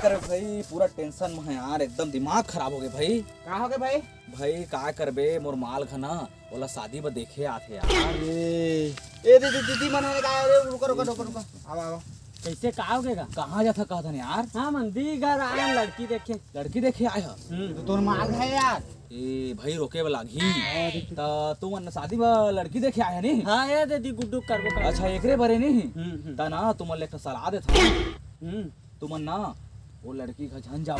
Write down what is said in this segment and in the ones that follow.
करे भाई, पूरा टेंशन में है यार, एकदम दिमाग खराब हो गए भाई। का हो गए भाई? भाई का करबे, मोर माल घना ओला शादी में देखे आथे यार। ए दीदी मन है का? अरे रुको रुको रुको रुको, आओ आओ। कैसे का होगेगा? कहाँ जाता कहतन यार? हाँ मंदिर घर आए लड़की देखे। लड़की देखे आए ह। तो तोर माल है यार। ए भाई रोके वाला घी ता तू मन शादी में लड़की देखे आए नी? हाँ ये दीदी गुड्डू करबो कर। अच्छा एकरे बरे नहीं हम्म। ता ना तुमन ले सलाह देता तुमन ना वो लड़की का झन जाओ।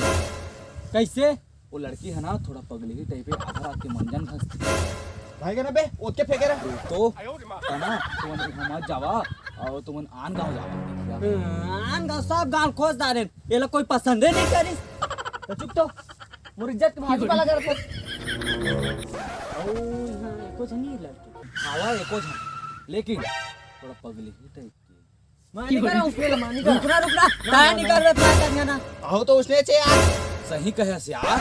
कैसे? वो लड़की है ना थोड़ा पगली टाइप है, आधा रात के मंजन घसती भाई के ना बे ओके फेंके रहा। तो है ना तुमन वहाँ मत जावा और तुमन आन गाँव जावा। आन गाँव सब गाँव खोज दारे, ये लोग कोई पसंदे नहीं करी। तो चुप तो मोर इज्जत के भाजी वाला कर फिर। कुछ नहीं लड़की आवा एको झन लेकिन थोड़ा पगली ही टाइप की। मानी करा उसने मानी करा। रुकना रुकना काय नहीं कर रहा था करना। आओ तो उसने चे यार। सही कहे यार,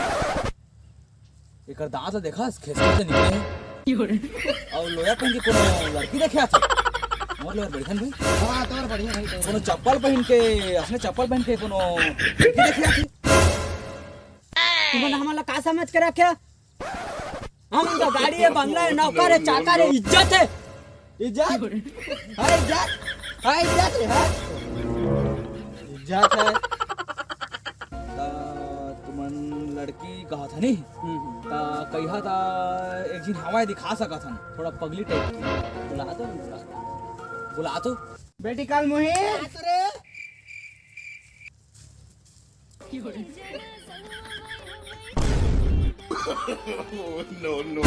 एकर दांत देखा खेसर से निकले हैं और लोया पहन के कोनो लड़की देखे आथे। मोर लोया बढ़िया भाई। हां तोर बढ़िया भाई। कोनो चप्पल पहन के, असने चप्पल पहन के कोनो लड़की देखे आथे। तुमने हमारा का समझ के रखे? हम तो गाड़ी है, बंगला है, नौकर है, चाकर है, इज्जत है। इज्जत है, इज्जत है, इज्जत है, इज्जत है। तुमन लड़की कहा था नहीं ता कहिया ता एक दिन हवाए दिखा सका था थोड़ा पगली टाइप की। बुला तो बुला तो बेटी कल मुही करे। no, no.